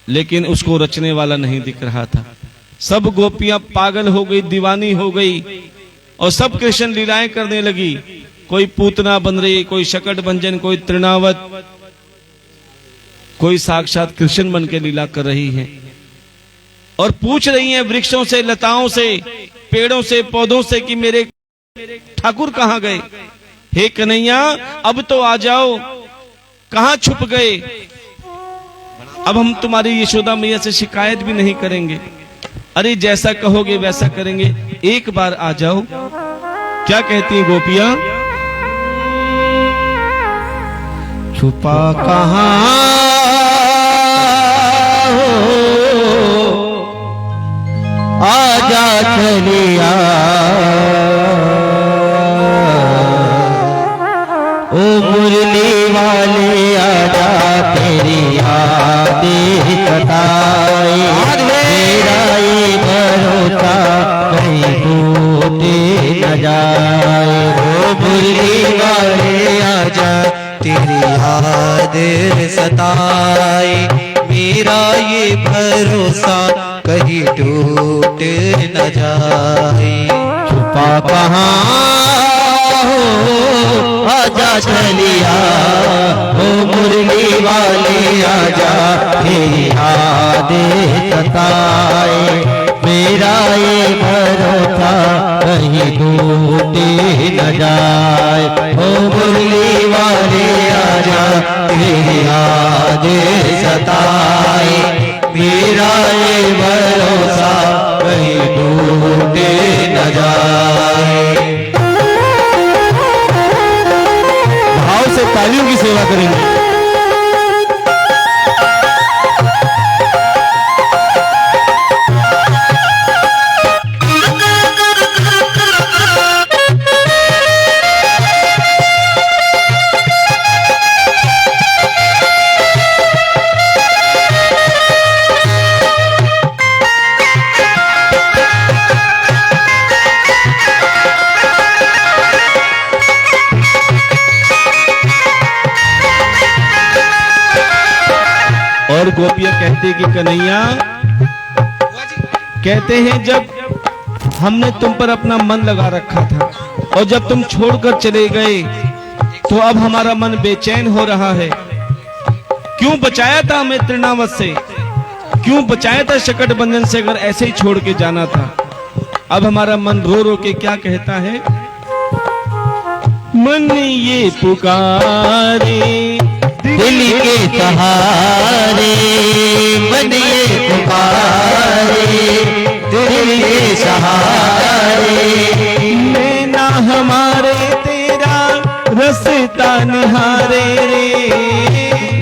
लेकिन उसको रचने वाला नहीं दिख रहा था। सब गोपियां पागल हो गई, दीवानी हो गई और सब कृष्ण लीलाएं करने लगी। कोई पूतना बन रही, कोई शकट भंजन, कोई तृणावत, कोई साक्षात कृष्ण बन के लीला कर रही है और पूछ रही हैं वृक्षों से, लताओं से, पेड़ों से, पौधों से कि मेरे ठाकुर कहां गए? हे कन्हैया अब तो आ जाओ, कहां छुप गए? अब हम तुम्हारी यशोदा मैया से शिकायत भी नहीं करेंगे। अरे जैसा कहोगे वैसा करेंगे, एक बार आ जाओ। क्या कहती है गोपियां? छुपा कहां हो, आजा चलिया, ओ मुरली वाले आजा, तेरी यादें सताए, मेरा ये भरोसा कहीं टूटे न जाए। ओ मुरली वाले आजा, तेरी यादें सताए, मेरा ये भरोसा कहीं टूट न जाए। छुपा कहां हो, आजा चलिया, ओ मुरली वाले आजा, तेरी यादें सताए, मेरा ये भरोसा कहीं टूट न जाए। ओ मुरली वाले आजा, तेरी यादें सताए, मेरा ये भरोसा कहीं टूटे न जाए। भाव से तालियों की सेवा करेंगे। और गोपियां कहती कि कन्हैया, कहते हैं जब हमने तुम पर अपना मन लगा रखा था और जब तुम छोड़कर चले गए तो अब हमारा मन बेचैन हो रहा है। क्यों बचाया था हमें तृणावत से, क्यों बचाया था शकट बंधन से, अगर ऐसे ही छोड़ के जाना था। अब हमारा मन रो रो के क्या कहता है? मन ये पुकारे दिल के सहारे, मन ये पुकारे दिल के सहारे, नैना हमारे तेरा रसता निहारे रे।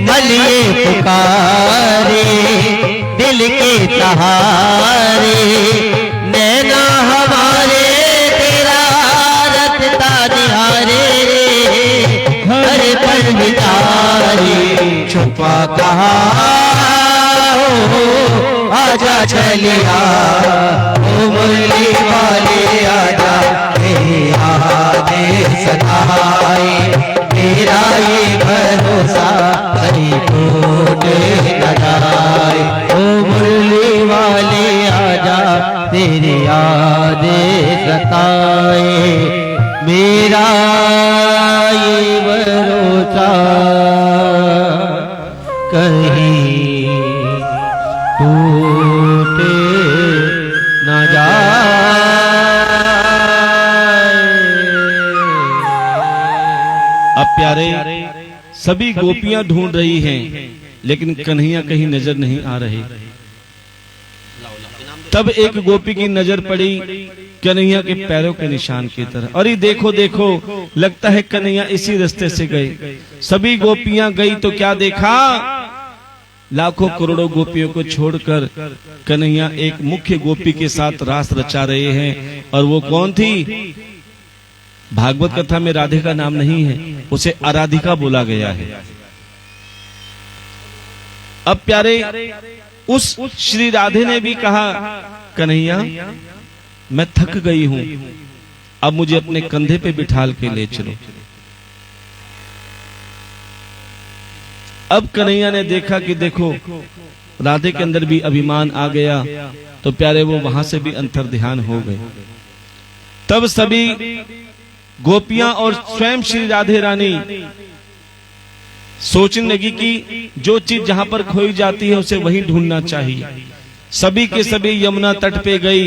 मन ये पुकारे दिल के सहारे, नैना हमारे तेरा रसता निहारे रे। हर पल बितारी छुपा कहां हो, आजा चलिया, ओ मुरली वाले आजा, तेरी यादें सताए, मेरा ये भरोसा कहीं टूट न जाए। ओ मुरली वाले आजा, तेरी यादें सताए, मेरा ये भरोसा कहीं टूटे न जाए। अब प्यारे, सभी गोपियां ढूंढ रही हैं लेकिन कन्हैया कहीं नजर नहीं आ रहे। तब एक गोपी की नजर पड़ी कन्हैया के पैरों के निशान की तरह। अरे देखो देखो, लगता है कन्हैया इसी रास्ते से गए। सभी गोपियां गई तो क्या देखा? लाखों करोड़ों गोपियों को छोड़कर कन्हैया एक मुख्य गोपी के साथ रास रचा रहे हैं। और वो कौन थी? भागवत कथा में राधे का नाम नहीं है, उसे आराधिका बोला गया है। अब प्यारे, उस श्री राधे ने भी कहा, कन्हैया मैं थक गई हूं, अब मुझे अपने कंधे पे बिठाल के ले चलो। अब कन्हैया ने देखा कि देखो राधे के अंदर भी अभिमान आ गया, तो प्यारे वो वहां से भी अंतर्ध्यान हो गए। तब सभी गोपियां और स्वयं श्री राधे रानी सोचने लगी कि जो चीज जहां पर खोई जाती है उसे वहीं ढूंढना चाहिए। सभी के सभी यमुना तट पे गई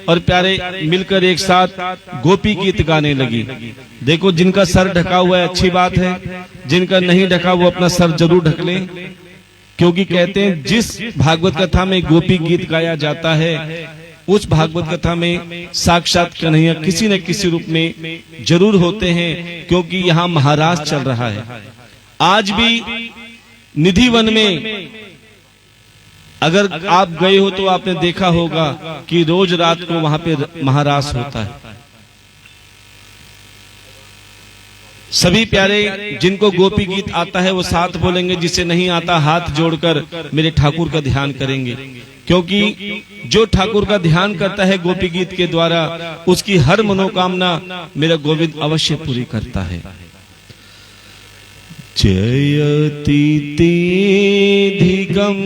और प्यारे मिलकर एक साथ गोपी गीत गाने लगी। देखो जिनका सर ढका हुआ है अच्छी बात है, जिनका नहीं ढका वो अपना सर जरूर ढक लें, क्योंकि कहते हैं जिस भागवत कथा में गोपी गीत गाया जाता है उस भागवत कथा में साक्षात कन्हैया किसी न किसी रूप में जरूर होते हैं, क्योंकि यहाँ महाराज चल रहा है। आज भी निधि वन में अगर आप गए हो तो आपने देखा होगा कि रोज रात को वहां पे महारास होता है। सभी प्यारे जिनको गोपी गीत आता है वो साथ बोलेंगे, जिसे नहीं आता हाथ जोड़कर मेरे ठाकुर का ध्यान करेंगे, क्योंकि जो ठाकुर का ध्यान करता है गोपी गीत के द्वारा उसकी हर मनोकामना मेरा गोविंद अवश्य पूरी करता है। जयति तेधिकं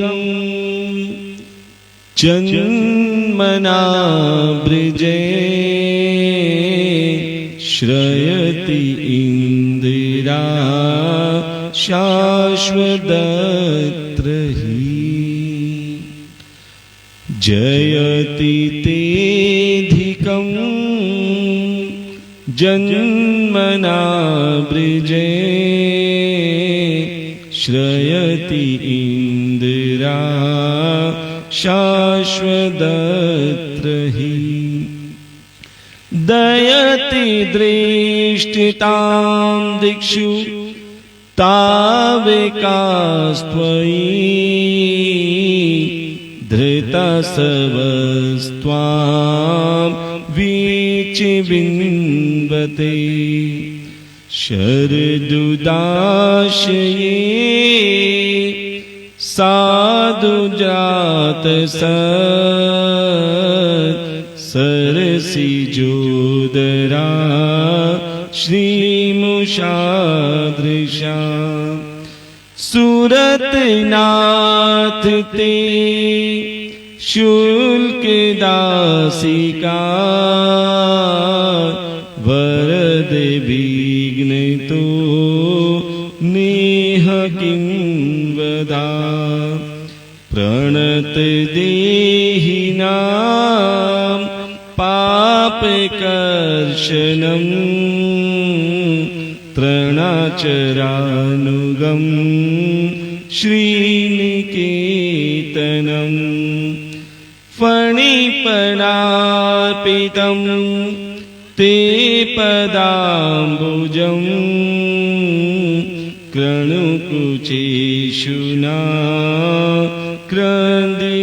जन्मना ब्रजे श्रयति इंदिरा शाश्वतत्रहि। जयति तेधिकं जन्मना ब्रजे श्रयति इंदिरा शाश्वतत्रहि। दयति दृष्टितां दिक्षु ताविकास्त्वयि धृतसवस्त्वां वीचिबिन्वते। शरदुदाशये साधुजात सरसिजोदरा श्रीमुषादृशा। सुरतनाथ ते शुल्कदासिका वरद विघ्न तो नेह किं वदा। प्रणत देहिनां पापकर्षणं त्रणाचरानुगं श्रीनिकेतनं। फणिपणार्पितं ते पदाम्बुजं कृणुकुचेषु न क्रन्दिहीक्षयम्।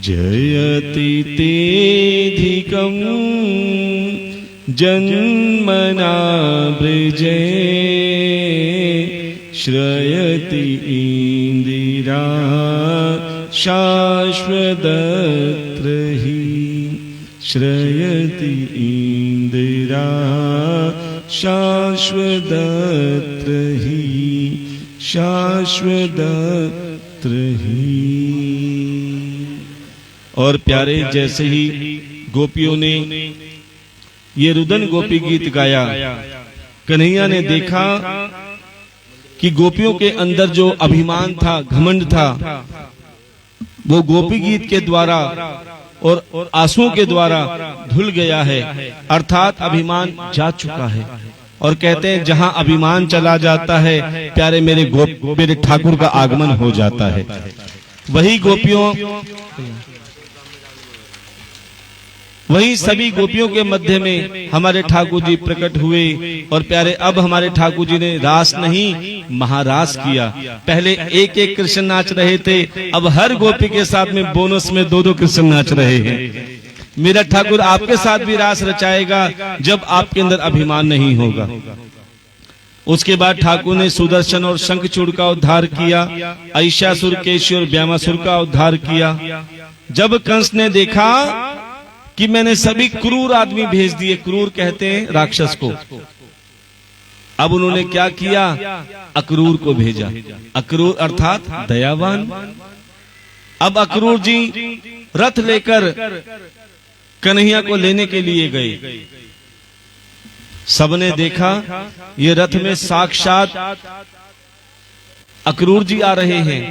जयति तेधिकं जन्मना ब्रजे श्रयति इंदिरा शाश्वतत्रहि। श्रयति इंदिरा शाश्वतत्रहि शाश्वतत्रहि। और प्यारे जैसे ही गोपियों ने ये रुदन गोपी गीत गाया, कन्हैया ने देखा कि गोपियों के अंदर जो अभिमान था, घमंड था, वो गोपी गीत के द्वारा और आंसुओं के द्वारा धुल गया है, अर्थात अभिमान जा चुका है। और कहते हैं जहां अभिमान चला जाता है प्यारे मेरे ठाकुर का आगमन हो जाता है। वही सभी गोपियों के मध्य में हमारे ठाकुर जी प्रकट हुए। और प्यारे अब हमारे ठाकुर जी ने रास नहीं महारास किया। पहले एक एक कृष्ण नाच रहे थे, अब हर गोपी के साथ में बोनस में दो दो कृष्ण नाच रहे हैं। मेरा ठाकुर आपके साथ भी रास रचाएगा जब आपके अंदर अभिमान नहीं होगा। उसके बाद ठाकुर ने सुदर्शन और शंखचूड़ का उद्धार किया, अहिषासुर, केशी और ब्यामासुर का उद्धार किया। जब कंस ने देखा कि मैंने सभी क्रूर आदमी भेज दिए, क्रूर कहते हैं राक्षस को, अब उन्होंने क्या किया, अक्रूर को भेजा। अक्रूर अर्थात दयावान। अब अक्रूर जी रथ लेकर कन्हैया को लेने के लिए गए। सबने देखा ये रथ में साक्षात अक्रूर जी आ रहे हैं।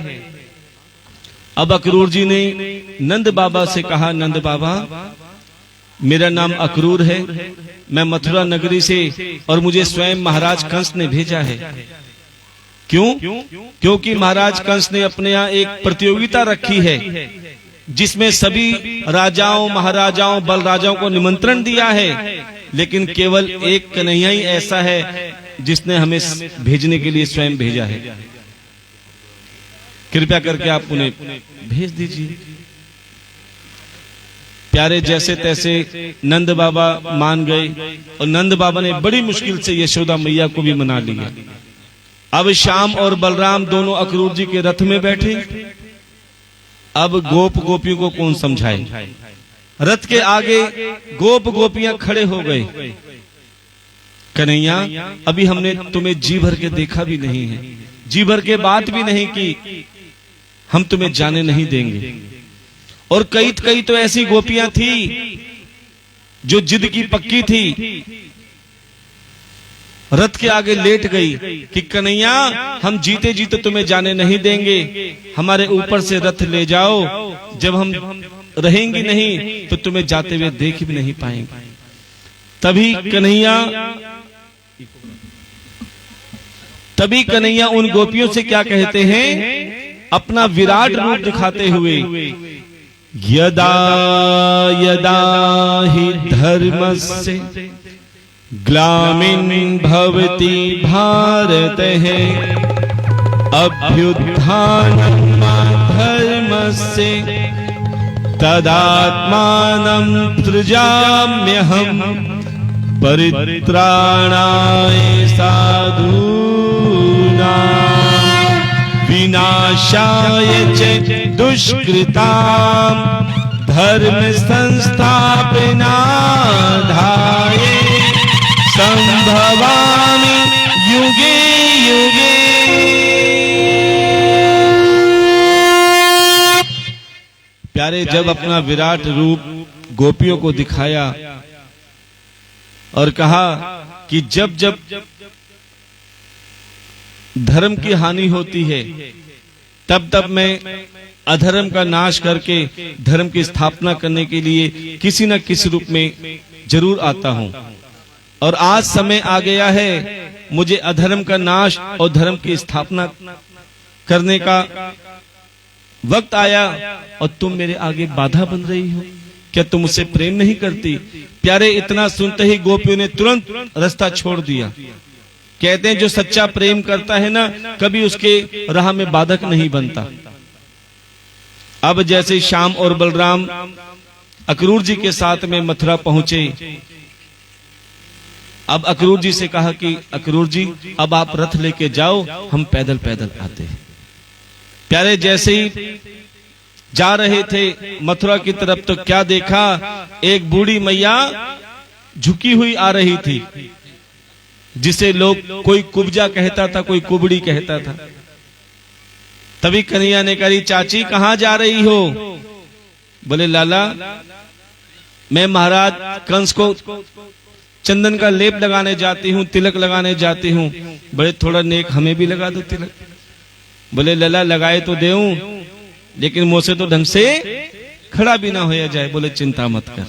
अब अक्रूर जी ने नंद बाबा से कहा, नंद बाबा मेरा नाम अक्रूर है, मैं मथुरा नगरी से, और मुझे स्वयं महाराज कंस ने भेजा है। क्यों? क्योंकि महाराज कंस ने अपने यहाँ एक प्रतियोगिता रखी है जिसमें सभी राजाओं, महाराजाओं, बल राजाओं को निमंत्रण दिया है, लेकिन केवल एक कन्हैया ही ऐसा है जिसने हमें भेजने के लिए स्वयं भेजा है। कृपया करके आप उन्हें भेज दीजिए। प्यारे जैसे तैसे नंद बाबा मान गए, और नंद बाबा ने बड़ी मुश्किल से यशोदा मैया को भी मना लिया। अब श्याम और बलराम दोनों अक्रूर जी के रथ में बैठे। अब गोप गोपियों को कौन समझाए। रथ के आगे गोप गोपियां खड़े हो गए। कन्हैया अभी हमने तुम्हें जी भर के देखा भी नहीं है, जी भर के बात भी नहीं की, हम तुम्हें जाने नहीं देंगे। और कई तो ऐसी गोपियां थी जो जिद की पक्की थी, रथ के आगे लेट गई कि कन्हैया हम जीते जीते तुम्हें जाने नहीं देंगे, हमारे ऊपर से रथ ले जाओ, जब हम रहेंगी नहीं तो तुम्हें जाते हुए देख भी नहीं पाएंगे। तभी कन्हैया उन गोपियों से क्या कहते हैं, अपना विराट रूप दिखाते हुए, यदा यदा ही धर्मस्य ग्लामिन् भवति भारतः अभ्युत्थानम् धर्मस्य तदात्मानं सृजाम्यहम् परित्राणाय साधूनां विनाशाय च दुष्कृतां धर्म संस्थापनार्थाय संभवामि युगे युगे। प्यारे जब अपना विराट रूप गोपियों को दिखाया और कहा कि जब जब धर्म की हानि होती है तब तब मैं अधर्म का नाश करके धर्म की स्थापना करने के लिए किसी न किसी रूप में जरूर आता हूं, और आज समय आ गया है, मुझे अधर्म का नाश और धर्म की स्थापना करने का वक्त आया, और तुम मेरे आगे बाधा बन रही हो। क्या तुम मुझसे प्रेम नहीं करती? प्यारे इतना सुनते ही गोपियों ने तुरंत रास्ता छोड़ दिया। कहते हैं जो सच्चा प्रेम करता है ना, कभी उसके राह में बाधक नहीं बनता। अब जैसे श्याम और बलराम अक्रूर जी के साथ में मथुरा पहुंचे, अब अक्रूर जी से कहा कि अक्रूर जी अब आप रथ लेके जाओ, हम पैदल पैदल आते हैं। प्यारे जैसे ही जा रहे थे मथुरा की तरफ तो क्या देखा, एक बूढ़ी मैया झुकी हुई आ रही थी, जिसे लोग कोई कुब्जा कहता था, कोई कुबड़ी कहता था। तभी कन्हैया ने कही, चाची कहां जा रही हो? बोले लाला मैं महाराज कंस को चंदन का लेप लगाने जाती हूँ, तिलक लगाने जाती हूँ। बड़े थोड़ा नेक हमें भी लगा दो तिलक। बोले लाला लगाए तो देऊं, लेकिन मुझसे तो ढंग से खड़ा भी ना होया जाए। बोले चिंता मत कर,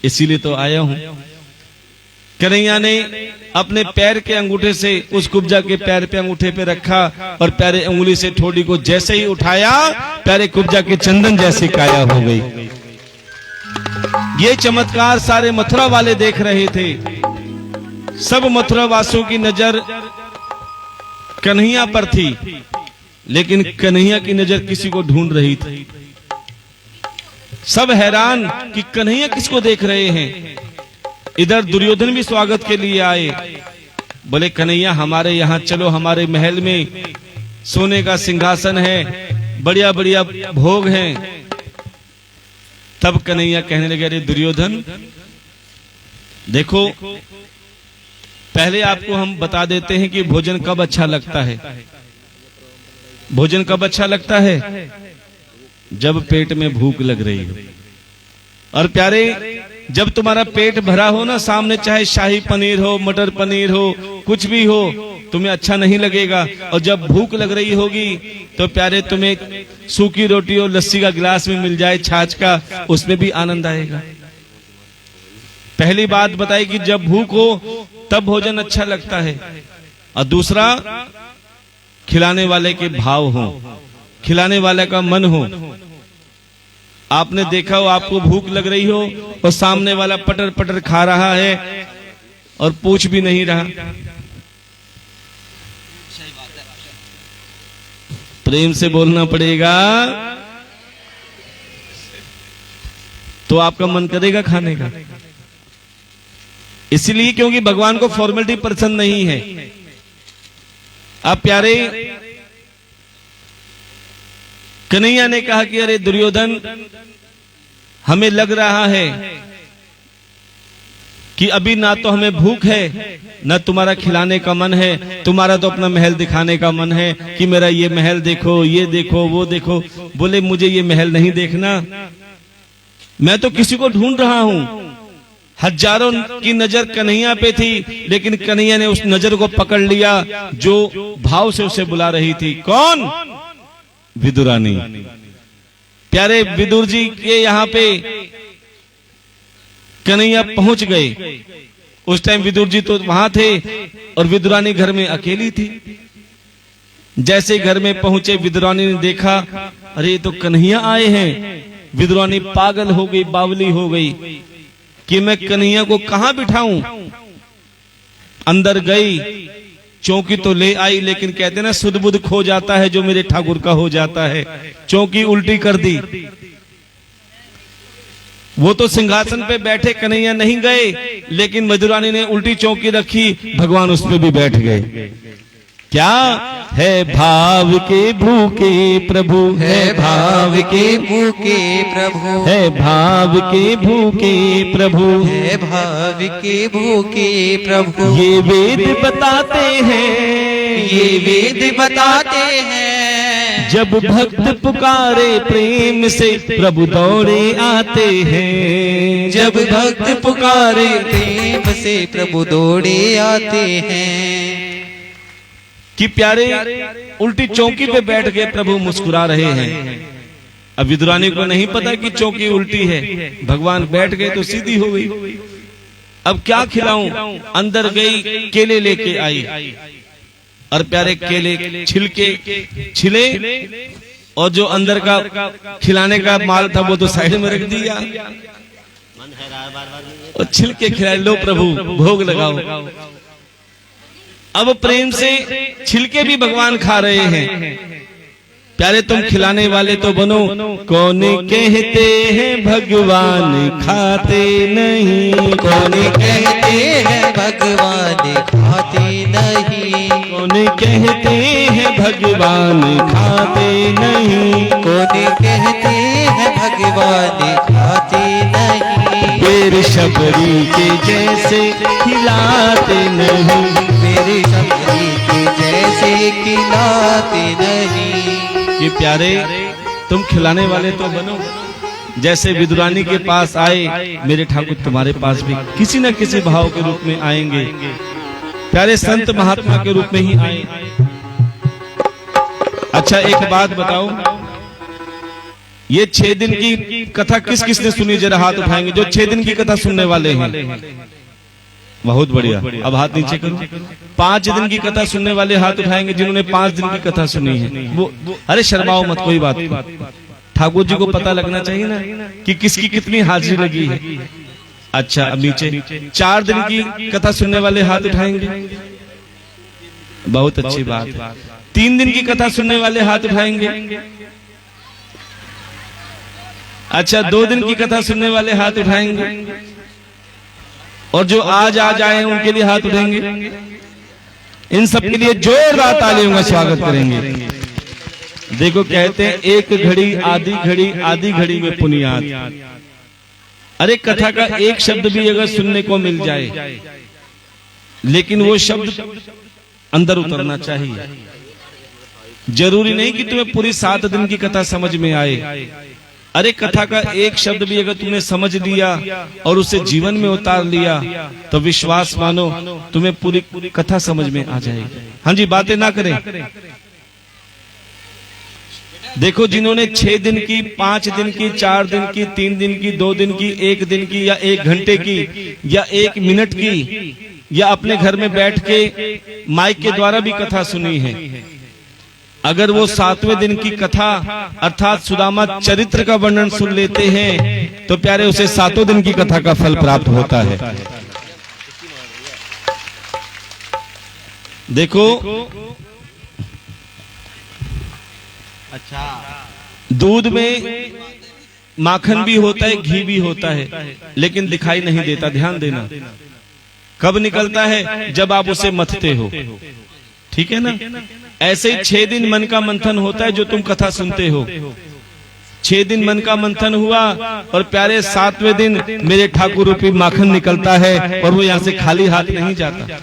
इसीलिए तो आया हूं। कन्हैया ने अपने पैर के अंगूठे से उस कुब्जा के पैर पे अंगूठे पे रखा और प्यारे उंगली से ठोड़ी को जैसे ही उठाया, प्यारे कुब्जा के चंदन जैसी काया हो गई। ये चमत्कार सारे मथुरा वाले देख रहे थे। सब मथुरा वासियों की नजर कन्हैया पर थी, लेकिन कन्हैया की नजर किसी को ढूंढ रही थी। सब हैरान कि कन्हैया किसको देख रहे हैं। इधर दुर्योधन भी स्वागत के लिए आए। बोले कन्हैया हमारे यहाँ चलो, हमारे महल में सोने का सिंहासन है, बढ़िया बढ़िया भोग हैं। तब कन्हैया कहने लगे, अरे दुर्योधन देखो, पहले आपको हम बता देते हैं कि भोजन कब अच्छा लगता है। भोजन कब अच्छा लगता है? जब पेट में भूख लग रही हो। और प्यारे, जब तुम्हारा पेट भरा हो ना, सामने चाहे शाही पनीर हो, मटर पनीर हो, कुछ भी हो, तुम्हें अच्छा नहीं लगेगा। और जब भूख लग रही होगी तो प्यारे, तुम्हें सूखी रोटी और लस्सी का गिलास में मिल जाए, छाछ का, उसमें भी आनंद आएगा। पहली बात बताई कि जब भूख हो तब भोजन अच्छा लगता है। और दूसरा, खिलाने वाले के भाव हो, खिलाने वाले का मन हो। आपने देखा हो, आपको भूख लग रही हो और सामने वाला पटर पटर खा रहा है और पूछ भी नहीं रहा। प्रेम से बोलना पड़ेगा, तो आपका मन करेगा खाने का। इसलिए क्योंकि भगवान को फॉर्मेलिटी पसंद नहीं है। अब प्यारे, कन्हैया ने कहा कि अरे दुर्योधन, हमें लग रहा है कि अभी ना तो हमें भूख है, ना तुम्हारा खिलाने का मन है। तुम्हारा तो अपना महल दिखाने का मन है कि मेरा ये महल देखो, ये देखो, वो देखो। बोले मुझे ये महल नहीं देखना, मैं तो किसी को ढूंढ रहा हूं। हजारों की नजर कन्हैया पे थी, लेकिन कन्हैया ने उस नजर को पकड़ लिया जो भाव से उसे बुला रही थी। कौन? विदुरानी। प्यारे, विदुर जी के यहाँ पे कन्हैया पहुंच गए। उस टाइम विदुर जी तो वहां थे और विदुरानी घर में अकेली थी। जैसे घर में पहुंचे, विदुरानी ने देखा, अरे तो कन्हैया आए हैं। विदुरानी पागल हो गई, बावली हो गई कि मैं कन्हैया को कहां बिठाऊं। अंदर गई, चौकी तो ले आई, लेकिन कहते ना, सुध बुध खो जाता है जो मेरे ठाकुर का हो जाता है। चौकी उल्टी कर दी। वो तो सिंहासन पे बैठे, कन्हैया नहीं गए, लेकिन विदुरानी ने उल्टी चौकी रखी, भगवान उस पे भी बैठ गए। क्या है? भाव के भूखे प्रभु, है भाव के भूखे प्रभु, है भाव के भूखे प्रभु, है भाव के भूखे प्रभु। ये वेद बताते हैं, ये वेद बताते हैं, जब भक्त पुकारे प्रेम से प्रभु दौड़े आते हैं। जब भक्त पुकारे प्रेम से प्रभु दौड़े आते हैं। कि प्यारे, उल्टी चौकी पे बैठ के प्रभु मुस्कुरा रहे हैं। अब विदुरानी को नहीं पता कि चौकी उल्टी है, भगवान बैठ गए तो सीधी हो गई। अब क्या खिलाऊं? अंदर गई, केले लेके आई और प्यारे केले छिलके छिले, और जो अंदर का खिलाने का माल था वो तो साइड में रख दिया और छिलके खिलाए। लो प्रभु, भोग लगाओ। अब प्रेम से छिलके भी भगवान खा रहे हैं। प्यारे, तुम खिलाने वाले तो बनो। कौन कहते हैं भगवान खाते नहीं, कौन कहते हैं भगवान खाते नहीं, कौन कहते हैं भगवान खाते नहीं, कौन कहते हैं भगवान खाते नहीं। बेर शबरी के जैसे खिलाते नहीं, मेरे शबरी के जैसे खिलाते नहीं। ये प्यारे, तुम खिलाने वाले तो बनो। जैसे विदुरानी के पास आए, मेरे ठाकुर तुम्हारे पास भी किसी न किसी भाव के रूप में आएंगे। प्यारे, संत महात्मा के रूप में ही आए। अच्छा, एक बात बताओ, ये 6 दिन की कथा किस किसने सुनी? जरा हाथ उठाएंगे जो 6 दिन की कथा सुनने वाले हैं। बहुत बढ़िया, अब हाथ नीचे करो। 5 दिन की कथा सुनने वाले हाथ उठाएंगे जिन्होंने 5 दिन की कथा सुनी है। वो अरे शर्माओ मत, कोई बात नहीं। ठाकुर जी को पता लगना चाहिए ना कि किसकी कितनी हाजिरी लगी है। अच्छा, अब नीचे 4 दिन की कथा सुनने वाले हाथ उठाएंगे। बहुत अच्छी बात। 3 दिन की कथा सुनने वाले हाथ उठाएंगे। अच्छा, 2 दिन की कथा सुनने वाले हाथ उठाएंगे। और जो आज आए उनके लिए हाथ उठाएंगे। इन सब के लिए जोरदार तालियों का स्वागत करेंगे। देखो, कहते हैं एक घड़ी आधी घड़ी, आधी घड़ी में पुनियाद। अरे कथा का एक शब्द भी अगर सुनने को मिल जाए लेकिन वो शब्द अंदर उतरना चाहिए। जरूरी नहीं कि तुम्हें पूरी 7 दिन की कथा समझ में आए। अरे कथा का एक शब्द भी अगर तुमने समझ लिया और उसे जीवन में उतार लिया तो विश्वास मानो तुम्हें पूरी कथा समझ में आ जाएगी। हाँ जी, बातें ना करें। देखो, जिन्होंने 6 दिन की, 5 दिन की, 4 दिन की, 3 दिन की, 2 दिन की, 1 दिन की, या 1 घंटे की, या 1 मिनट की, या अपने घर में बैठ के माइक के द्वारा भी कथा सुनी है, अगर वो 7वें दिन की कथा अर्थात सुदामा चरित्र का वर्णन सुन लेते हैं तो प्यारे उसे 7 दिन की कथा का फल प्राप्त होता है। देखो, अच्छा, दूध में माखन भी होता है, घी भी होता है, लेकिन दिखाई नहीं देता। ध्यान देना, कब निकलता है? जब आप उसे मथते हो। ठीक है ना? ऐसे ही 6 दिन मन का मंथन होता है जो तुम कथा सुनते हो। 6 दिन मन का मंथन हुआ और प्यारे 7वें दिन मेरे ठाकुर रूपी माखन निकलता है और वो यहां से खाली हाथ नहीं जाता।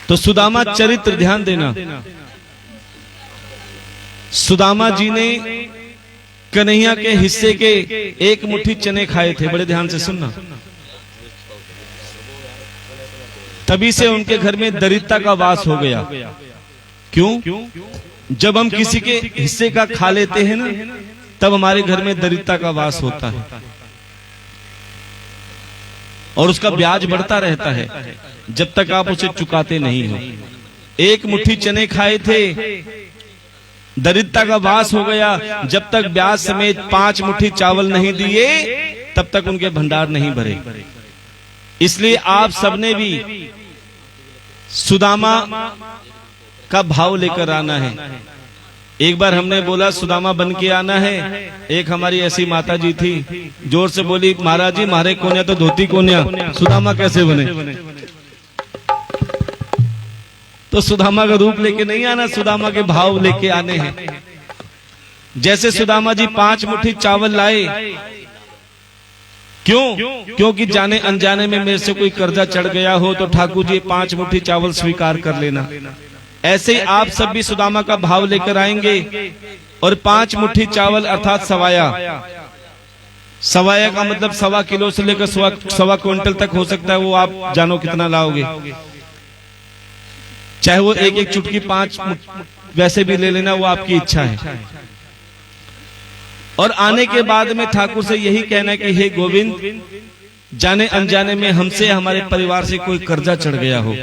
तो सुदामा चरित्र, ध्यान देना, सुदामा जी ने कन्हैया के हिस्से के 1 मुट्ठी चने खाए थे। बड़े ध्यान से सुनना। तभी से उनके घर में दरिद्रता का वास हो गया। क्यों? जब हम किसी के हिस्से का खा लेते हैं ना, तब हमारे घर में दरिद्रता का वास होता है और उसका ब्याज बढ़ता रहता है जब तक आप उसे चुकाते नहीं हो। 1 मुट्ठी चने खाए थे, दरिद्रता का वास हो गया। जब तक ब्याज समेत 5 मुट्ठी चावल नहीं दिए तब तक उनके भंडार नहीं भरे। इसलिए आप सबने भी सुदामा का भाव लेकर आना है। एक बार हमने बोला सुदामा बन के आना है। एक हमारी ऐसी माता जी थी, जोर से बोली, महाराज जी मारे कोन्या तो धोती कोन्या, सुदामा कैसे बने? तो सुदामा का रूप लेके नहीं आना, सुदामा के भाव लेके आने हैं। जैसे सुदामा जी 5 मुट्ठी चावल लाए, क्यों? क्योंकि जाने अनजाने में मेरे से कोई कर्जा चढ़ गया हो तो ठाकुर जी 5 मुट्ठी चावल स्वीकार कर लेना। ऐसे ही आप सब भी सुदामा का भाव लेकर आएंगे और 5 मुट्ठी चावल अर्थात सवाया, सवाया का मतलब 1.25 किलो से लेकर 1.25 क्विंटल तक हो सकता है। वो आप जानो कितना लाओगे, चाहे वो एक चुटकी 5 वैसे भी ले लेना, वो आपकी इच्छा है। और आने के बाद में ठाकुर से यही कहना कि हे गोविंद, जाने अनजाने में हमसे, हमारे परिवार से कोई कर्जा चढ़ गया हो,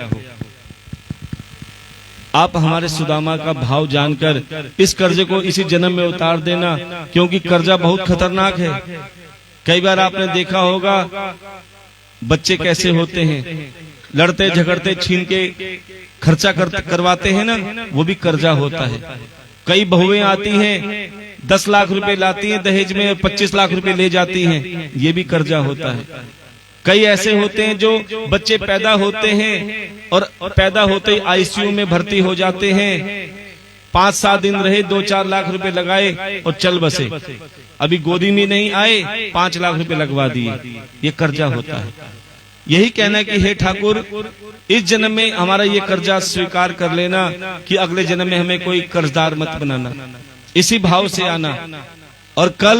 आप हमारे सुदामा का भाव जानकर इस कर्जे को इसी जन्म में उतार देना, क्योंकि कर्जा बहुत खतरनाक है। कई बार आपने देखा होगा बच्चे कैसे होते हैं, लड़ते झगड़ते छीन के खर्चा करवाते हैं ना, वो भी कर्जा होता है। कई बहुएं आती हैं 10 लाख रुपए लाती हैं दहेज में, 25 लाख रुपए ले जाती हैं, ये भी कर्जा होता है। कई ऐसे होते हैं जो बच्चे पैदा होते हैं और पैदा होते ही आईसीयू में भर्ती हो जाते हैं, 5-7 दिन रहे, 2-4 लाख रुपए लगाए और चल बसे। अभी गोदी में नहीं आए, 5 लाख रुपए लगवा दिए, ये कर्जा होता है। यही कहना है कि हे ठाकुर, इस जन्म में हमारा ये कर्जा स्वीकार कर लेना कि अगले जन्म में हमें कोई कर्जदार मत बनाना। इसी भाव से आना। और कल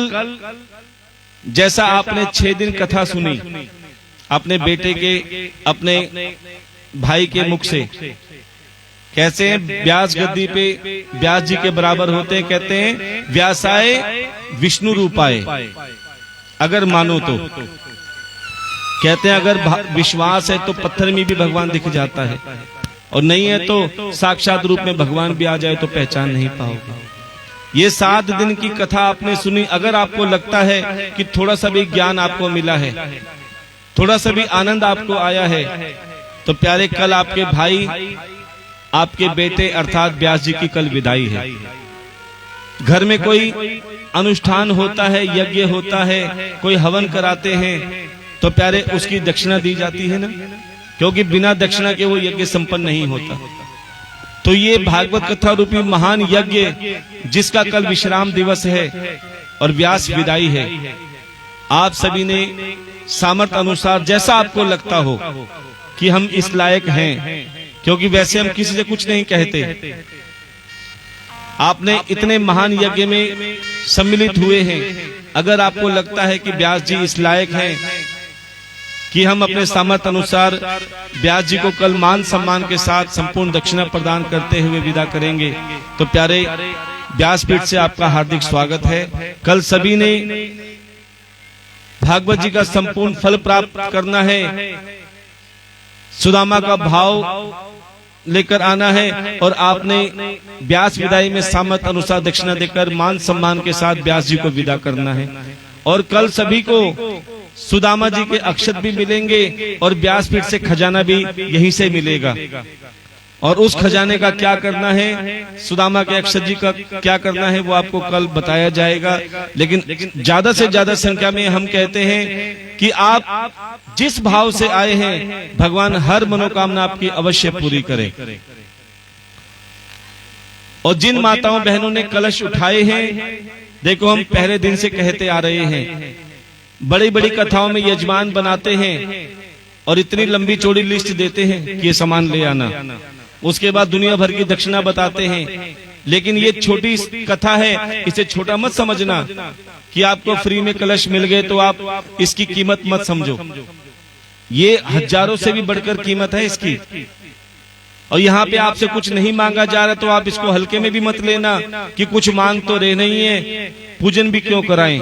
जैसा आपने 6 दिन कथा सुनी अपने बेटे के, अपने भाई के मुख से, कैसे हैं व्यास गद्दी पे व्यास जी के बराबर होते हैं। कहते हैं व्यासाय विष्णु रूपाय, अगर मानो तो। कहते हैं अगर विश्वास है तो पत्थर में भी भगवान दिख जाता है, और नहीं है तो साक्षात रूप में भगवान भी आ जाए तो पहचान नहीं पाओगे। ये 7 दिन की कथा आपने सुनी, अगर आपको लगता है कि थोड़ा सा भी ज्ञान आपको मिला है, थोड़ा सा भी आनंद आपको आया है, तो प्यारे कल आपके भाई, आपके बेटे अर्थात व्यास जी की कल विदाई है। घर में कोई अनुष्ठान होता है, यज्ञ होता है, कोई हवन कराते हैं, तो प्यारे उसकी दक्षिणा दी जाती है ना, क्योंकि बिना दक्षिणा के वो यज्ञ संपन्न नहीं होता। तो ये भागवत कथा रूपी महान यज्ञ जिसका कल विश्राम दिवस है और व्यास विदाई है, आप सभी ने सामर्थ्य अनुसार जैसा आपको लगता हो कि हम इस लायक हैं, क्योंकि वैसे हम किसी से कुछ नहीं कहते। आपने इतने महान यज्ञ में सम्मिलित हुए हैं, अगर आपको लगता है कि व्यास जी इस लायक हैं कि हम अपने सामर्थ्य अनुसार व्यास जी को कल मान सम्मान के साथ संपूर्ण दक्षिणा प्रदान करते हुए विदा करेंगे, तो प्यारे व्यासपीठ से आपका हार्दिक स्वागत है। कल सभी ने भागवत जी का संपूर्ण फल प्राप्त करना है, सुदामा का भाव लेकर आना है, और आपने व्यास विदाई में सामर्थ्य अनुसार दक्षिणा देकर मान सम्मान के साथ व्यास जी को विदा करना है। और कल सभी को सुदामा जी के अक्षत भी मिलेंगे और व्यासपीठ से खजाना भी यहीं से मिलेगा। और उस खजाने का क्या करना है, सुदामा के अक्षत जी का क्या करना है, वो आपको कल बताया जाएगा। लेकिन ज्यादा से ज्यादा संख्या में हम कहते हैं कि आप जिस भाव से आए हैं, भगवान हर मनोकामना आपकी अवश्य पूरी करे। और जिन माताओं बहनों ने कलश उठाए हैं, देखो हम पहले दिन से कहते आ रहे हैं, बड़ी बड़ी कथाओं में यजमान बनाते हैं और इतनी लंबी चौड़ी लिस्ट देते हैं कि ये सामान ले आना, उसके बाद दुनिया भर की दक्षिणा बताते हैं। लेकिन ये छोटी कथा है, इसे छोटा मत समझना कि आपको फ्री में कलश मिल गए तो आप इसकी कीमत मत समझो। ये हजारों से भी बढ़कर कीमत है इसकी। और यहाँ पे आपसे कुछ नहीं मांगा जा रहा, तो आप इसको हल्के में भी मत लेना कि कुछ मांग तो रहे नहीं है, पूजन भी क्यों कराएं।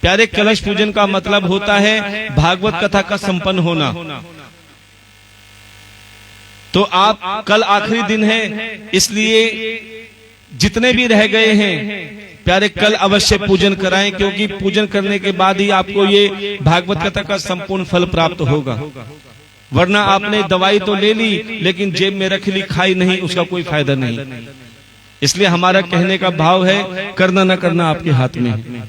प्यारे, कलश पूजन का मतलब होता है भागवत कथा का संपन्न होना। तो आप कल आखिरी दिन है, इसलिए जितने भी रह गए हैं प्यारे, कल अवश्य पूजन कराएं, क्योंकि पूजन करने के बाद ही आपको ये भागवत कथा का संपूर्ण फल प्राप्त होगा। वरना आपने दवाई तो ले ली लेकिन जेब में रख ली, खाई नहीं, उसका कोई फायदा नहीं। इसलिए हमारा कहने का भाव है, करना ना करना आपके हाथ में है।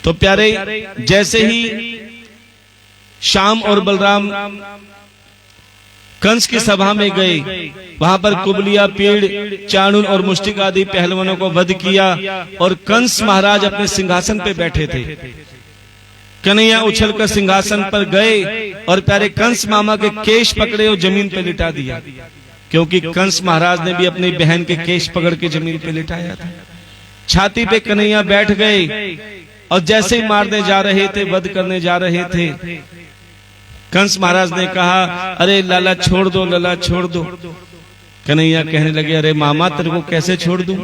तो प्यारे, जैसे ही श्याम और बलराम कंस की सभा में गए, वहां पर कुबलिया, पीड़, चाणूर और मुष्टिक आदि पहलवानों को वध किया और कंस महाराज अपने सिंहासन पे बैठे थे। कन्हैया उछलकर सिंहासन पर गए और प्यारे कंस मामा के केश पकड़े और जमीन पे लिटा दिया, क्योंकि कंस महाराज ने भी अपनी बहन के केश पकड़ के जमीन पे लिटाया था। छाती पे कन्हैया बैठ गए और जैसे ही मारने जा रहे थे, वध करने जा रहे थे, कंस महाराज ने कहा, अरे लाला छोड़ दो, लाला छोड़ दो। कन्हैया कहने लगे, अरे मामा तेरे को कैसे छोड़ दूं,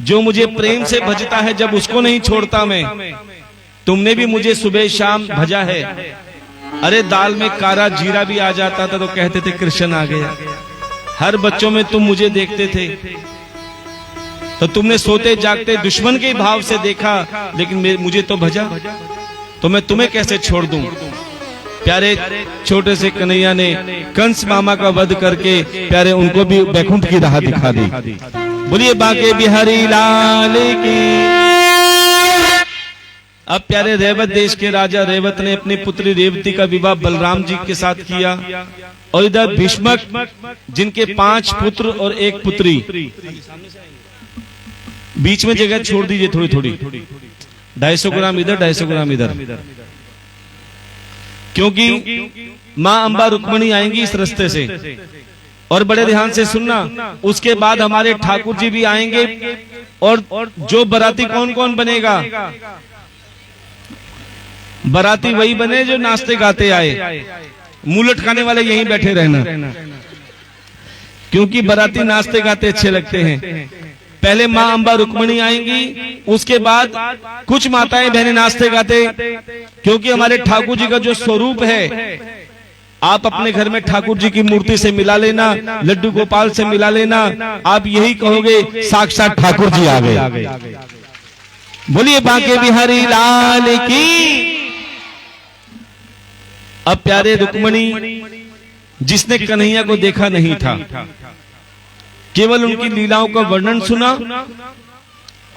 जो मुझे प्रेम से भजता है जब उसको नहीं छोड़ता मैं। तुमने भी मुझे सुबह शाम भजा है, अरे दाल में कारा जीरा भी आ जाता था तो कहते थे कृष्ण आ गया। हर बच्चों में तुम मुझे देखते थे, तो तुमने सोते जागते दुश्मन के भाव से देखा, लेकिन मुझे तो भजा, तो मैं तुम्हें कैसे छोड़ दूं। प्यारे, छोटे से कन्हैया ने कंस मामा का वध करके प्यारे उनको भी बैकुंठ की राह दिखा दी। बोलिए बांके बिहारी लाल की। अब प्यारे, रेवत देश के राजा रेवत ने अपनी पुत्री रेवती का विवाह बलराम जी के साथ किया, और इधर भीष्मक जिनके 5 पुत्र और 1 पुत्री, बीच में जगह छोड़ दीजिए थोड़ी थोड़ी, 250 ग्राम इधर, 250 ग्राम इधर, क्योंकि माँ अम्बा रुक्मणी आएंगी इस रास्ते से। और बड़े ध्यान से सुनना, उसके बाद हमारे ठाकुर जी भी आएंगे। और जो बराती कौन कौन बनेगा, बराती वही बने जो नाचते गाते आए, मुंह लटकाने वाले यहीं बैठे रहना, क्योंकि बराती नाचते गाते अच्छे लगते हैं। पहले माँ अम्बा रुक्मणी आएंगी, उसके बाद कुछ माताएं बहनें नाचते गाते, क्योंकि हमारे ठाकुर जी का जो स्वरूप है, आप अपने घर में ठाकुर जी की मूर्ति से मिला लेना, लड्डू गोपाल से मिला लेना, आप यही कहोगे साक्षात ठाकुर जी आ गए। बोलिए बांके बिहारी लाल की। अब प्यारे, रुक्मणी जिसने कन्हैया को देखा नहीं था, केवल उनकी लीलाओं का वर्णन सुना,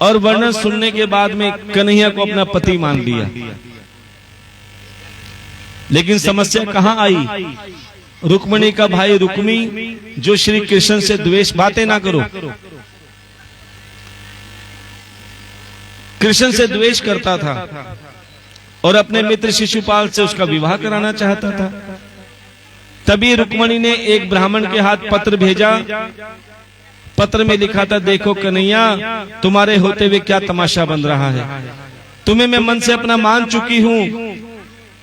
और वर्णन सुनने के बाद में कन्हैया को अपना पति मान लिया। लेकिन समस्या कहां आई, रुक्मणी का भाई रुक्मी, जो श्री कृष्ण से द्वेष, बातें ना करो, कृष्ण से द्वेष करता था, और अपने मित्र शिशुपाल से उसका विवाह कराना चाहता था। तभी रुक्मणी ने एक ब्राह्मण के हाथ पत्र भेजा। पत्र में लिखा था, देखो कन्हैया, तुम्हारे होते हुए क्या तमाशा बन रहा है। तुम्हें मैं मन से अपना मान चुकी हूं,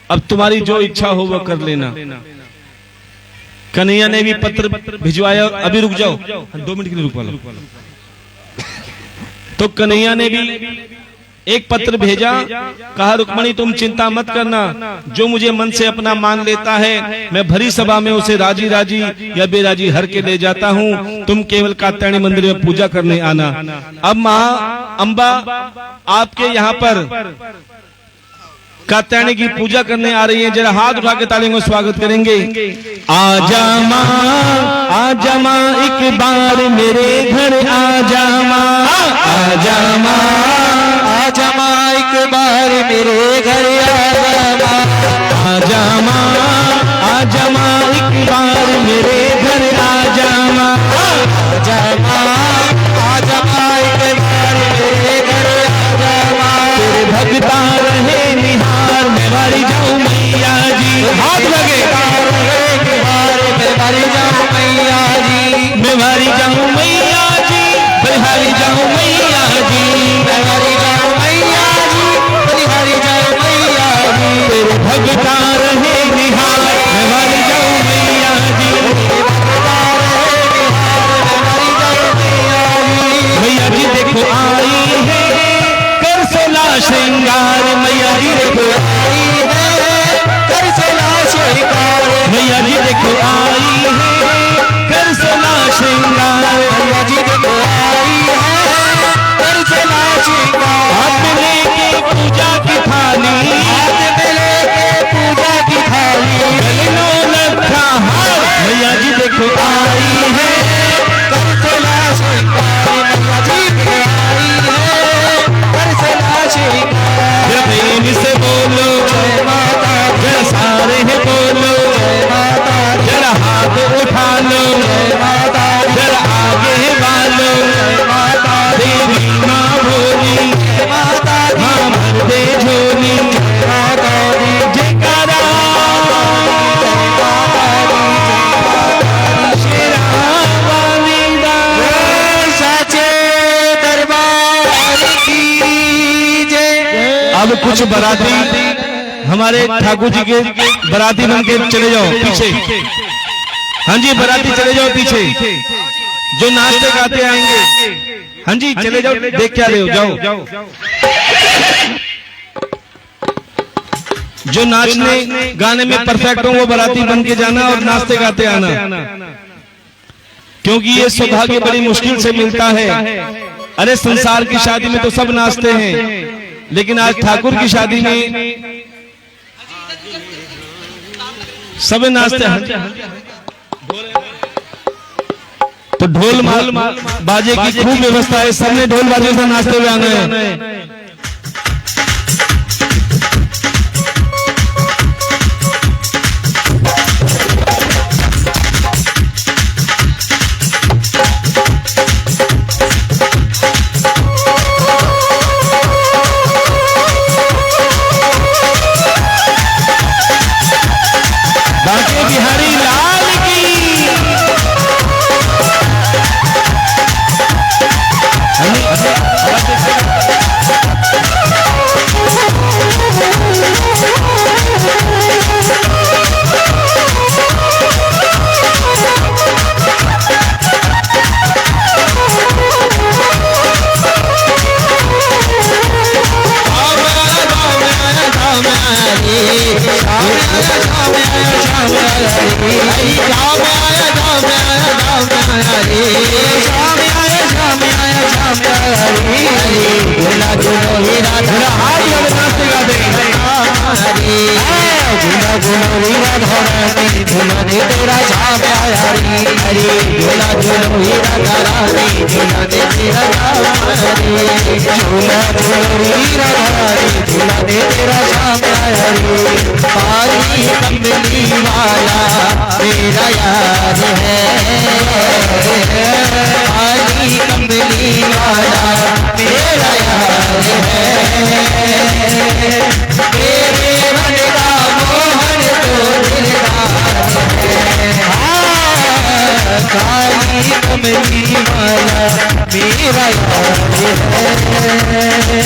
अब तुम्हारी जो इच्छा हो वो कर लेना। कन्हैया ने भी पत्र भिजवाया। अभी रुक जाओ, 2 मिनट के लिए रुकवा लो। तो कन्हैया ने भी एक पत्र भेजा, कहा रुक्मणी तुम चिंता मत करना, जो मुझे मन से अपना मान लेता है मैं भरी सभा में उसे राजी राजी या बेराजी हर के ले जाता हूँ। तुम केवल कात्यायनी मंदिर में पूजा करने आना। अब माँ अम्बा आपके यहाँ पर कात्यायनी की पूजा करने आ रही है, जरा हाथ उठा के तालियों को स्वागत करेंगे। आजा माँ एक बार मेरे घर आजा माँ, आजा माँ एक बार मेरे घर आजा माँ एक बार मेरे घर आजा माँ, आजा माँ एक बार मेरे घर तेरे भगता रहे निहार मैं वारी जाऊं मैया जी। हाथ लगे मैं वारी जाऊं मैया जी, मैं वारी जाऊं मैया जी, बलिहारी जाऊं मैया जी, मैं वारी जाऊं मैया जी, बलिहारी जाऊं मैया जी। तेरे भगता रहे निहार मैं वारी जाऊं मैया जी। मैया जी देखो आई है कर सोला श्रृंगार, मैया जी देखो आई है कर सोला श्रृंगार, मैया जी देखो आई है कर सोला श्रृंगार, मैया जी देखो आई है कर सोला श्रृंगार। हाथ में लेके पूजा की थाली, हाथ में लेके पूजा की थाली, गले लखा हार, मैया जी देखो आई है कर सोला श्रृंगार, मैया जी देखो आई है कर सोला श्रृंगार। जय प्रेम से बोलो जय माता दी, जय सारे हैं बोलो जय माता दी, जरा हाथ उठा लो, जय माता दी, जरा आगे वालो, जय माता दी, देवी माँ भोली जय माता दी, माँ भर दे झोली, जय माता दी, जयकारा शेरा वाली दा। साचे दरबार की जय। अब कुछ बराती हमारे ठाकुर जी के बराती बन के चले जाओ पीछे। हाँ जी बराती चले जाओ पीछे, जो नाचते गाते आएंगे। हाँ जी चले जाओ, देख क्या रहे हो, जाओ। जो नाचने गाने में परफेक्ट हो वो बराती बन के जाना और नाचते गाते आना, क्योंकि ये सौभाग्य बड़ी मुश्किल से मिलता है। अरे संसार की शादी में तो सब नाचते हैं, लेकिन आज ठाकुर की शादी में सब नाचते हैं। तो ढोल माल बाजे की खूब व्यवस्था है, सबने ढोल बाजे से नाचते हुए आना है। बांके बिहारी लाल की। तेरा जाम हरी हरी झूला झूलो हीरा रानी झूला दे तेरा जाम हरी झूला झूलो हीरा रानी झूला दे तेरा जाम हरी पारी कमली वाला मेरा यार है पारी कमली वाला मेरा यार है मेरा यार है,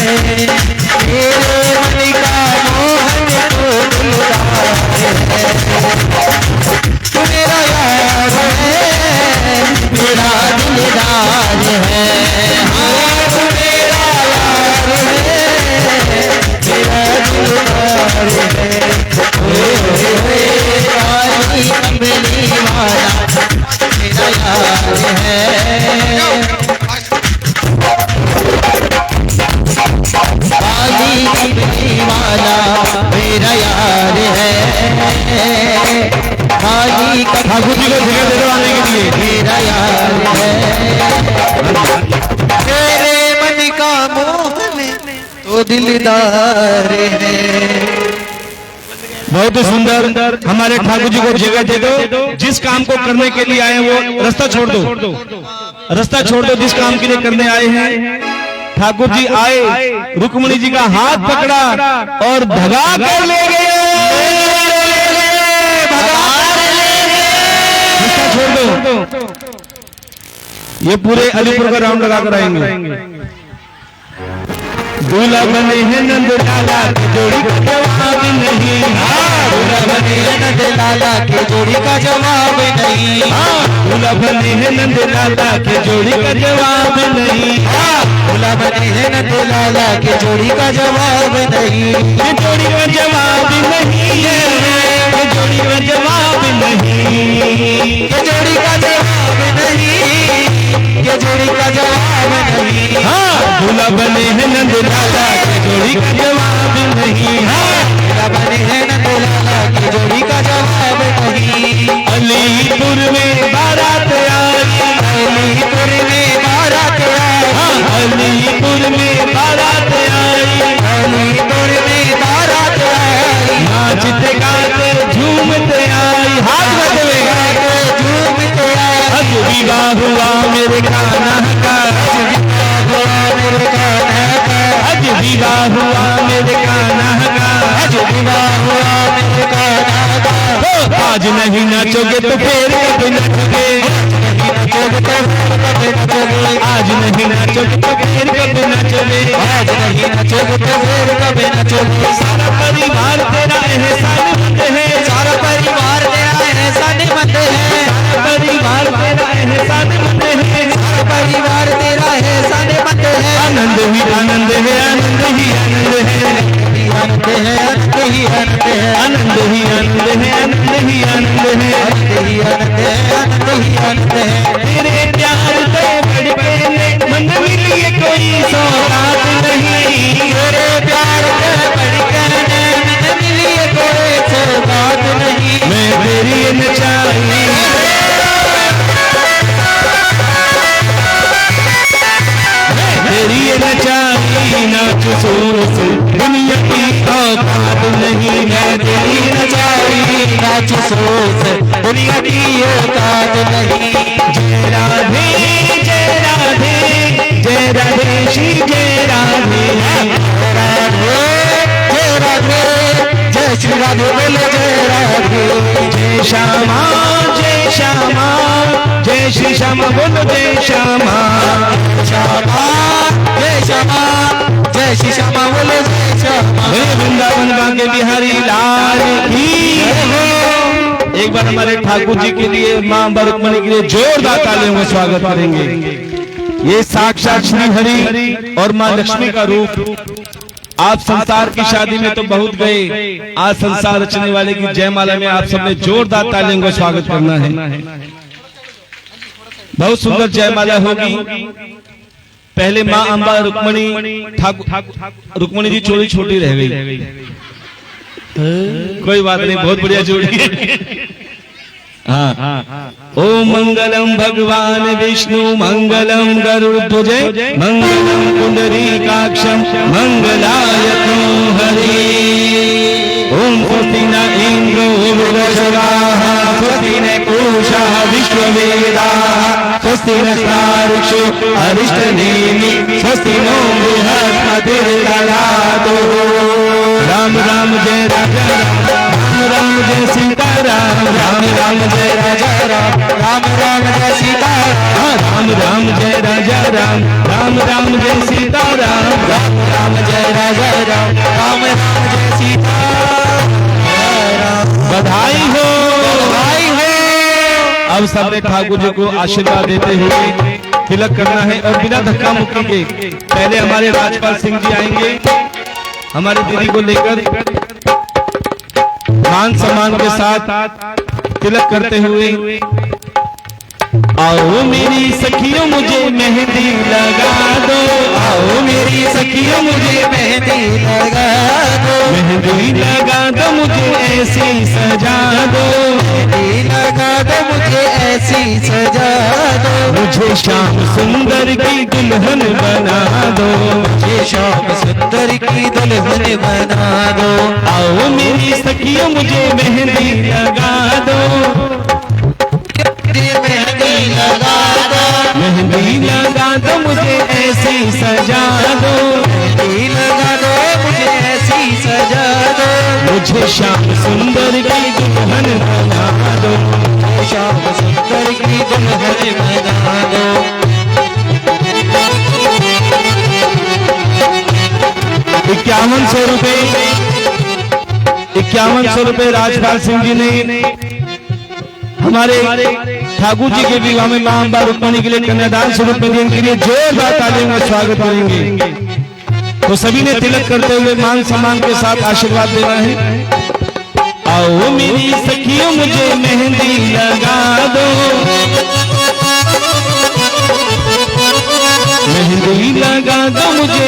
मेरे मन का मोहन तो दिलदार है, तू मेरा यार है, मेरा दिलदार है, हाँ तू मेरा यार है, मेरा दिलदार है, काली कमली वाला मेरा यार है, काली कमली वाला मेरा यार है, काली ठाकुर जी को जगह दे दो आने के लिए। मेरा यार है, मेरे मन का मोहन तो दिलदार है। बहुत ही सुंदर। हमारे ठाकुर जी को जगह दे दो। जिस काम को करने के लिए आए वो रास्ता छोड़ दो, रास्ता छोड़ दो। जिस काम के लिए करने आए हैं, ठाकुर जी आए, रुक्मणी जी का हाथ पकड़ा और भगा कर ले गए। रास्ता छोड़ दो। ये पूरे अलीपुर का राउंड लगा कर आएंगे। दूल्हा बने हैं नंद लाला की जोड़ी का जवाब नहीं, दूल्हा बने हैं नंद लाला के जोड़ी का जवाब नहीं, दूल्हा बने हैं नंद लाला के जोड़ी का जवाब नहीं, दूल्हा बने हैं नंद लाला के जोड़ी का जवाब नहीं, ये जोड़ी का जवाब नहीं है, ये जोड़ी का जवाब नहीं, ये जोड़ी का जवाब नहीं, ये जोड़ी का जवाब नहीं, हाँ दूल्हा बने हैं नंद लाला के जोड़ी का जवाब नहीं, दूल्हा बने हैं नंद लाला की जोड़ी का जवाब नहीं। अलीपुर में बारात आई, अलीपुर में बारात आई, अलीपुर में बारात आई, अलीपुर में बारात आई, नाचते गाते झूमते आई, हाथ बदले झूमते आई, आज विवाह हुआ मेरे कान्हा का, मेरे कान्हा का, आज विवाह हुआ मेरे कान्हा का, आज विवाह हुआ मेरे कान्हा का, आज नहीं नाचोगे तो फिर कभी नाचोगे, आज नहीं नाचोगे तो फिर कभी नाचोगे, आज नहीं नचोगे तो फिर कभी नचोगे। सारा परिवार तेरा एहसानमंद है, सारा परिवार तेरा एहसानमंद है, परिवार तेरा एहसानमंद है, सारा परिवार तेरा एहसानमंद है, आनंद ही आनंद है, आनंद ही आनंद है, आनंद है, आनंद ही आनंद है, आनंद ही आनंद है, आनंद ही आनंद है, आनंद ही आनंद है, आनंद ही आनंद है। तेरे प्यार से बढ़ के मन मिली कोई सौगात नहीं, तेरे प्यार के बढ़कर मन मिली कोई सौगात नहीं, मैं तेरी नचाई तेरी नचाई नाच सूर से दुनिया की औकात नहीं, मैं तेरी नचाई नाच सोच दुनिया की औकात नहीं। जय राधे जय राधे जय राधे श्री जय राधे, राधे जय राधे जय श्री राधे बोले जय राधे, जय श्यामा जय श्यामा जय श्री श्यामा बोलो जय श्यामा, श्यामा जय श्यामा जय श्री श्यामा बोले जय श्यामा। हे वृंदावन बांके बिहारी लाल की। एक बार हमारे ठाकुर जी के लिए, मां अम्बा रुक्मणी के लिए जोरदार तालियों में स्वागत करेंगे। ये साक्षात श्री हरि और मां लक्ष्मी का रूप। आप संसार की शादी में तो बहुत गए, आज संसार रचने वाले की जयमाला में आप सबने जोरदार तालियों का स्वागत करना है। बहुत सुंदर जयमाला होगी। पहले मां अम्बा रुक्मणी ठाकुर रुक्मणी जी चोरी छोटी रह गई, कोई बात नहीं, बहुत बढ़िया जोड़ी है। हाँ, ओम मंगलम भगवान विष्णु मंगलम गरुड़ध्वज मंगलम पुंडरीकाक्षम मंगलायतो हरि। ओम स्वस्ति न इंद्रो वृषभाः स्वस्ति न पूषा विश्ववेदाः स्वस्ति नस्तार्क्ष्यो अरिष्टनेमि स्वस्ति नो बृहस्पतिर्दधातु। राम राम जय राजा राम, राम जय सीताराम, राम राम जय राजा राम, राम राम जय सीता राम राम जय राजा राम। राम राम जय सीताराम, राम राम जय राजा राम, राम राम जय सीताराम। बधाई हो। बधाई हो। अब सबने ठाकुर जी को आशीर्वाद देते हुए तिलक करना है और बिना धक्का मुक्की के पहले हमारे राजपाल सिंह जी आएंगे हमारी दीदी को लेकर मान सम्मान के साथ तिलक करते हुए। आओ मेरी सखियों मुझे मेहंदी लगा दो, आओ मेरी सखियों मुझे मेहंदी लगा दो, मेहंदी लगा दो मुझे ऐसी सजा दो, मेहंदी लगा दो मुझे ऐसी सजा दो, मुझे श्याम सुंदर की दुल्हन बना दो, मुझे श्याम सुंदर की दुल्हन बना दो। आओ मेरी सखियों मुझे मेहंदी लगा दो, मेहंदी लगा दो, मेहंदी लगा दो मुझे ऐसी सजा दो, मेहंदी लगा दो मुझे ऐसी सजा दो, मुझे श्याम सुंदर की दुल्हन बना दो, श्याम सुंदर की दुल्हन बना दो। 5100 रुपए 5100 रुपए राजपाल सिंह जी ने हमारे ठाकुर जी के विवाह में बार रुकमणी के लिए कन्यादान स्वरूप में देने के लिए जोरदार तालियों में स्वागत करेंगे। तो सभी ने तिलक करते हुए मान सम्मान के साथ आशीर्वाद देना है। आओ मेरी सखियों मुझे मेहंदी लगा दो, मेहंदी लगा दो मुझे